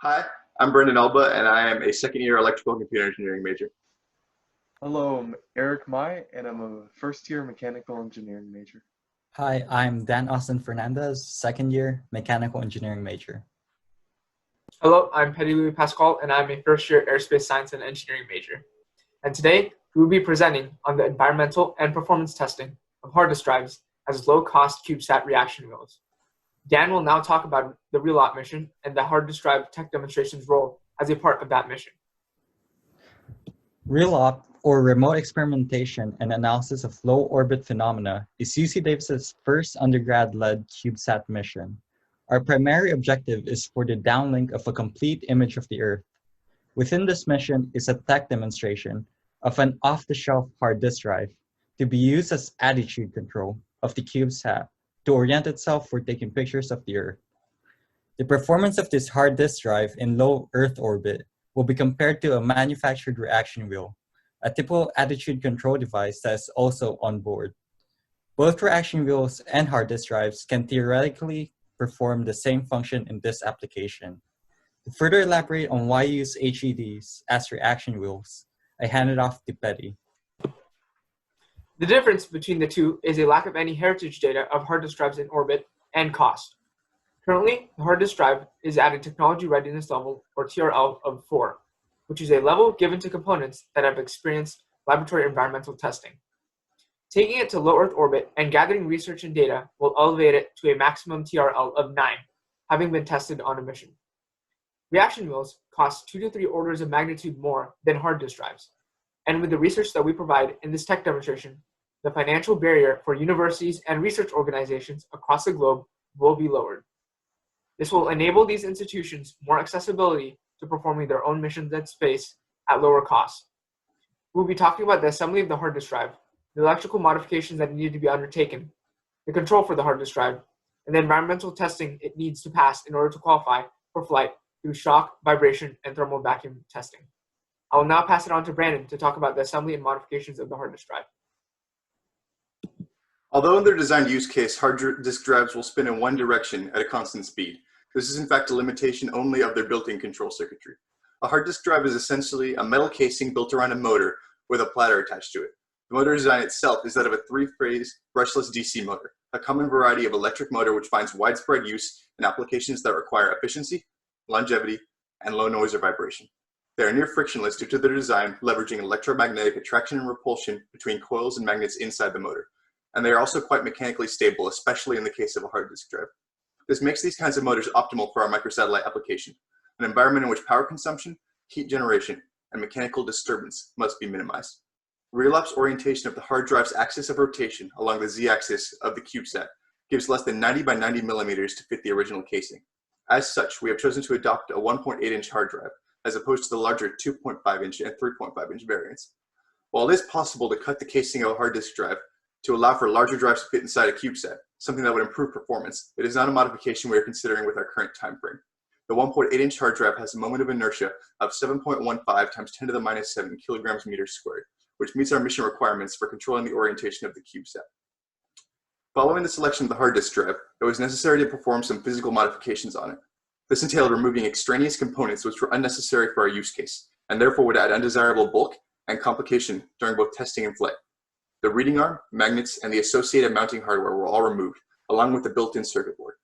Hi, I'm Brendan Elba, and I am a second-year electrical and computer engineering major. Hello, I'm Eric Mai, and I'm a first-year mechanical engineering major. Hi, I'm Dan Austin Fernandez, second year mechanical engineering major. Hello, I'm Petty Louis Pascal, and I'm a first-year aerospace science and engineering major. And today, we will be presenting on the environmental and performance testing of hard disk drives as low-cost CubeSat reaction wheels. Dan will now talk about the REALOP mission and the hard disk drive tech demonstration's role as a part of that mission. REALOP, or Remote Experimentation and Analysis of Low Orbit Phenomena, is UC Davis's first undergrad-led CubeSat mission. Our primary objective is for the downlink of a complete image of the Earth. Within this mission is a tech demonstration of an off-the-shelf hard disk drive to be used as attitude control of the CubeSat to orient itself for taking pictures of the Earth. The performance of this hard disk drive in low Earth orbit will be compared to a manufactured reaction wheel, a typical attitude control device that is also on board. Both reaction wheels and hard disk drives can theoretically perform the same function in this application. To further elaborate on why use HDDs as reaction wheels, I hand it off to Petty. The difference between the two is a lack of any heritage data of hard disk drives in orbit and cost. Currently, the hard disk drive is at a technology readiness level, or TRL, of 4, which is a level given to components that have experienced laboratory environmental testing. Taking it to low Earth orbit and gathering research and data will elevate it to a maximum TRL of 9, having been tested on a mission. Reaction wheels cost 2 to 3 orders of magnitude more than hard disk drives, and with the research that we provide in this tech demonstration, the financial barrier for universities and research organizations across the globe will be lowered. This will enable these institutions more accessibility to performing their own missions in space at lower cost. We'll be talking about the assembly of the hard disk drive, the electrical modifications that need to be undertaken, the control for the hard disk drive, and the environmental testing it needs to pass in order to qualify for flight through shock, vibration, and thermal vacuum testing. I will now pass it on to Brandon to talk about the assembly and modifications of the hard disk drive. Although in their designed use case, hard disk drives will spin in one direction at a constant speed, this is in fact a limitation only of their built-in control circuitry. A hard disk drive is essentially a metal casing built around a motor with a platter attached to it. The motor design itself is that of a 3-phase brushless DC motor, a common variety of electric motor which finds widespread use in applications that require efficiency, longevity, and low noise or vibration. They are near frictionless due to their design, leveraging electromagnetic attraction and repulsion between coils and magnets inside the motor. And they are also quite mechanically stable, especially in the case of a hard disk drive. This makes these kinds of motors optimal for our microsatellite application, an environment in which power consumption, heat generation, and mechanical disturbance must be minimized. REALOP's orientation of the hard drive's axis of rotation along the z-axis of the CubeSat gives less than 90 by 90 millimeters to fit the original casing. As such, we have chosen to adopt a 1.8-inch hard drive, as opposed to the larger 2.5-inch and 3.5-inch variants. While it is possible to cut the casing of a hard disk drive to allow for larger drives to fit inside a CubeSat, something that would improve performance, it is not a modification we are considering with our current time frame. The 1.8-inch hard drive has a moment of inertia of 7.15 times 10 to the minus 7 kilograms meters squared, which meets our mission requirements for controlling the orientation of the CubeSat. Following the selection of the hard disk drive, it was necessary to perform some physical modifications on it. This entailed removing extraneous components which were unnecessary for our use case, and therefore would add undesirable bulk and complication during both testing and flight. The reading arm, magnets, and the associated mounting hardware were all removed, along with the built-in circuit board.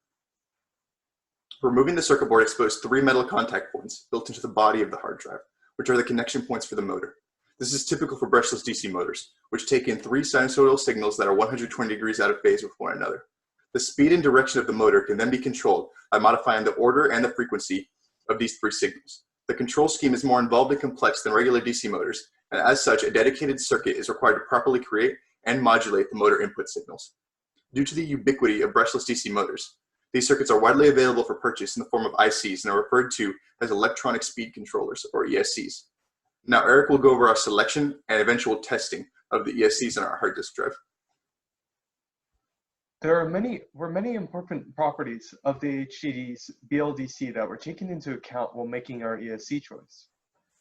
Removing the circuit board exposed 3 metal contact points built into the body of the hard drive, which are the connection points for the motor. This is typical for brushless DC motors, which take in 3 sinusoidal signals that are 120 degrees out of phase with one another. The speed and direction of the motor can then be controlled by modifying the order and the frequency of these 3 signals. The control scheme is more involved and complex than regular DC motors, and as such, a dedicated circuit is required to properly create and modulate the motor input signals. Due to the ubiquity of brushless DC motors, these circuits are widely available for purchase in the form of ICs and are referred to as electronic speed controllers, or ESCs. Now Eric will go over our selection and eventual testing of the ESCs in our hard disk drive. There were many important properties of the HDD's BLDC that were taken into account while making our ESC choice.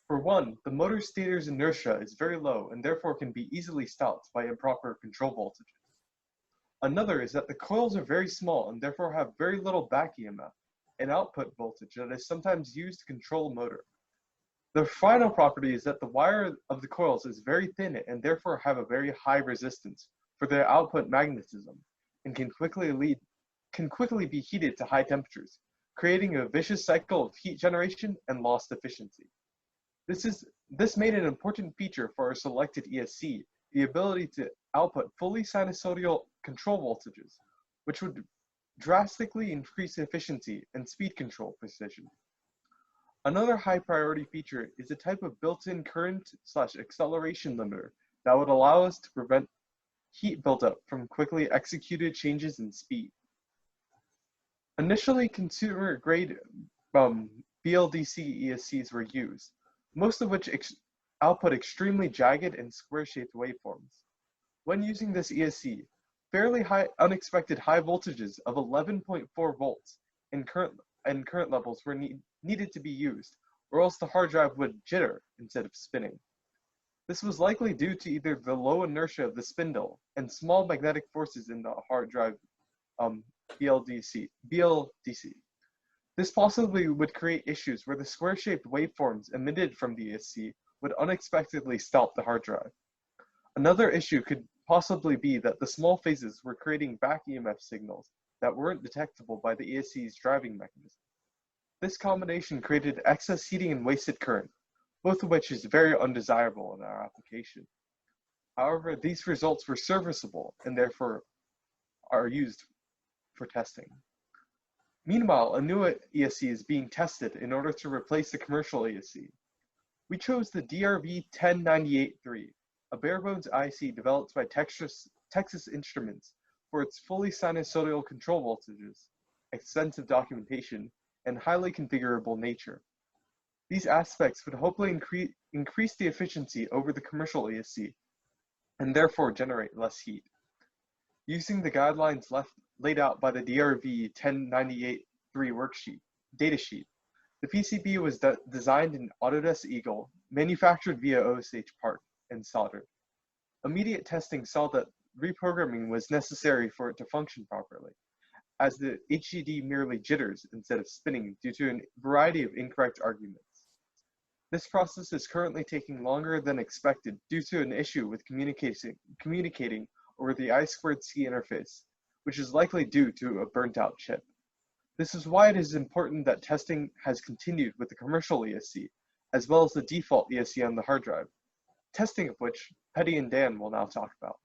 For one, the motor stator's inertia is very low and therefore can be easily stopped by improper control voltages. Another is that the coils are very small and therefore have very little back EMF. an output voltage that is sometimes used to control a motor. The final property is that the wire of the coils is very thin and therefore have a very high resistance for their output magnetism and can quickly be heated to high temperatures, creating a vicious cycle of heat generation and lost efficiency. This made an important feature for our selected ESC, the ability to output fully sinusoidal control voltages, which would drastically increase efficiency and speed control precision. Another high priority feature is a type of built-in current/acceleration limiter that would allow us to prevent heat buildup from quickly executed changes in speed. Initially, consumer-grade BLDC ESCs were used, most of which output extremely jagged and square-shaped waveforms. When using this ESC, fairly high unexpected high voltages of 11.4 volts in current levels were needed to be used, or else the hard drive would jitter instead of spinning. This was likely due to either the low inertia of the spindle and small magnetic forces in the hard drive BLDC. This possibly would create issues where the square-shaped waveforms emitted from the ESC would unexpectedly stop the hard drive. Another issue could possibly be that the small phases were creating back EMF signals that weren't detectable by the ESC's driving mechanism. This combination created excess heating and wasted current, both of which is very undesirable in our application. However, these results were serviceable and therefore are used for testing. Meanwhile, a new ESC is being tested in order to replace the commercial ESC. We chose the DRV-1098-3, a bare-bones IC developed by Texas Instruments for its fully sinusoidal control voltages, extensive documentation, and highly configurable nature. These aspects would hopefully increase the efficiency over the commercial ESC and therefore generate less heat. Using the guidelines laid out by the DRV-1098-3 datasheet, the PCB was designed in Autodesk Eagle, manufactured via OSH part, and soldered. Immediate testing saw that reprogramming was necessary for it to function properly, as the HDD merely jitters instead of spinning due to a variety of incorrect arguments. This process is currently taking longer than expected due to an issue with communicating over the I2C interface, which is likely due to a burnt-out chip. This is why it is important that testing has continued with the commercial ESC, as well as the default ESC on the hard drive, testing of which Petty and Dan will now talk about.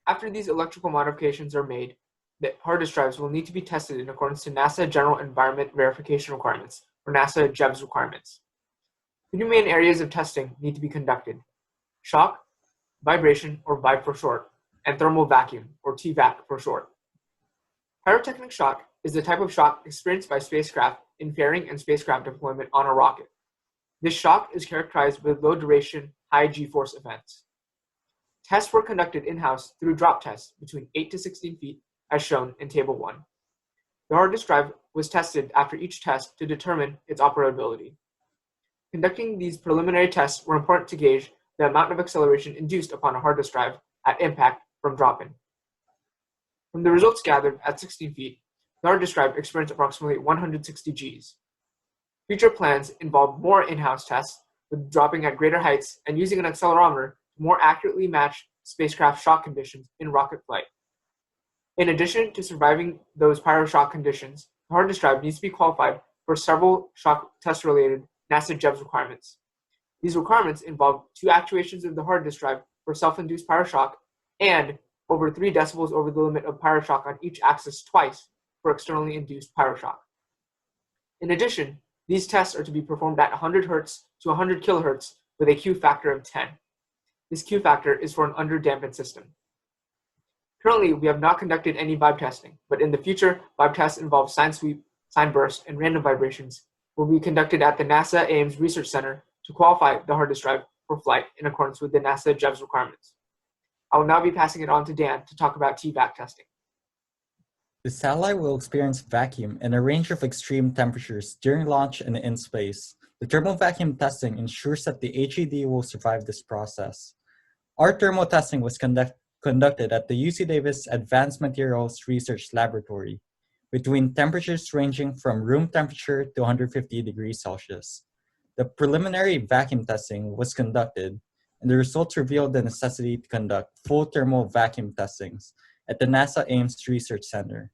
After these electrical modifications are made, the hard disk drives will need to be tested in accordance to NASA General Environment Verification Requirements, or NASA GEVS requirements. 2 main areas of testing need to be conducted: shock, vibration, or vibe for short, and thermal vacuum, or TVAC for short. Pyrotechnic shock is the type of shock experienced by spacecraft in fairing and spacecraft deployment on a rocket. This shock is characterized with low-duration, high G-force events. Tests were conducted in-house through drop tests between 8 to 16 feet, as shown in Table 1. The hard disk drive was tested after each test to determine its operability. Conducting these preliminary tests were important to gauge the amount of acceleration induced upon a hard disk drive at impact from drop-in. From the results gathered at 16 feet, the hard disk drive experienced approximately 160 Gs. Future plans involve more in-house tests, with dropping at greater heights and using an accelerometer to more accurately match spacecraft shock conditions in rocket flight. In addition to surviving those pyro-shock conditions, the hard disk drive needs to be qualified for several shock test-related NASA GEVS requirements. These requirements involve 2 actuations of the hard disk drive for self-induced pyro-shock and over 3 decibels over the limit of pyro-shock on each axis twice for externally induced pyro-shock. In addition, these tests are to be performed at 100 Hz to 100 kHz with a Q factor of 10. This Q factor is for an under-dampened system. Currently, we have not conducted any vibe testing, but in the future, vibe tests involve sine sweep, sine burst, and random vibrations will be conducted at the NASA Ames Research Center to qualify the hard disk drive for flight in accordance with the NASA GEVS requirements. I will now be passing it on to Dan to talk about TVAC testing. The satellite will experience vacuum in a range of extreme temperatures during launch and in space. The thermal vacuum testing ensures that the HDD will survive this process. Our thermal testing was conducted at the UC Davis Advanced Materials Research Laboratory. between temperatures ranging from room temperature to 150 degrees Celsius. The preliminary vacuum testing was conducted, and the results revealed the necessity to conduct full thermal vacuum testings at the NASA Ames Research Center.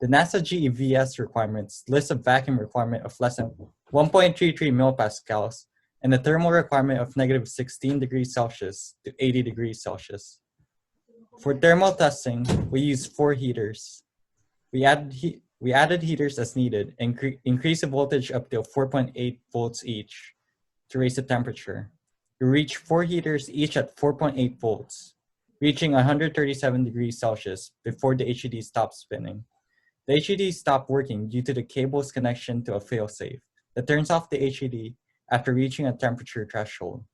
The NASA GEVS requirements list a vacuum requirement of less than 1.33 millipascals and a thermal requirement of negative 16 degrees Celsius to 80 degrees Celsius. For thermal testing, we used 4 heaters. We added heaters as needed and increased the voltage up to 4.8 volts each to raise the temperature. We reached 4 heaters each at 4.8 volts, reaching 137 degrees Celsius before the HDD stopped spinning. The HDD stopped working due to the cable's connection to a failsafe that turns off the HDD after reaching a temperature threshold.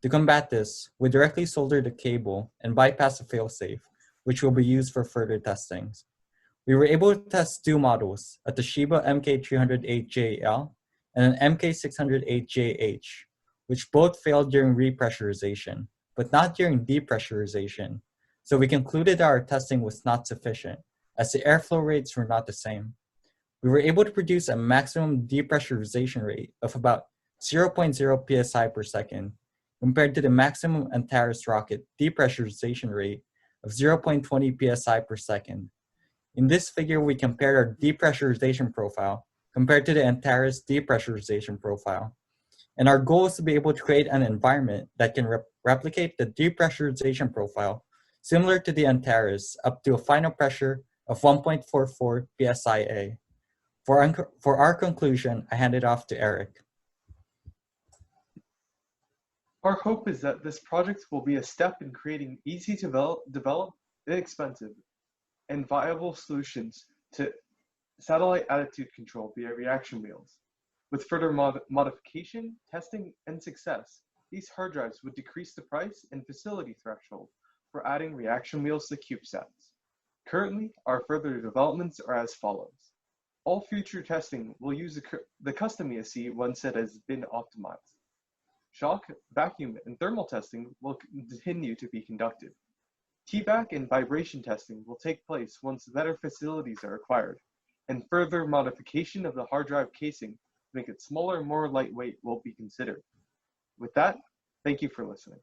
To combat this, we directly soldered the cable and bypassed the failsafe, which will be used for further testings. We were able to test 2 models, a Toshiba MK308JL and an MK608JH, which both failed during repressurization, but not during depressurization, so we concluded that our testing was not sufficient, as the airflow rates were not the same. We were able to produce a maximum depressurization rate of about 0.0 psi per second, compared to the maximum Antares rocket depressurization rate of 0.20 psi per second. In this figure, we compared our depressurization profile compared to the Antares depressurization profile. And our goal is to be able to create an environment that can replicate the depressurization profile similar to the Antares up to a final pressure of 1.44 psia. For our conclusion, I hand it off to Eric. Our hope is that this project will be a step in creating easy to develop, inexpensive, and viable solutions to satellite attitude control via reaction wheels. With further modification, testing, and success, these hard drives would decrease the price and facility threshold for adding reaction wheels to CubeSats. Currently, our further developments are as follows. All future testing will use the custom ESC once it has been optimized. Shock, vacuum, and thermal testing will continue to be conducted. T-back and vibration testing will take place once better facilities are acquired, and further modification of the hard drive casing to make it smaller and more lightweight will be considered. With that, thank you for listening.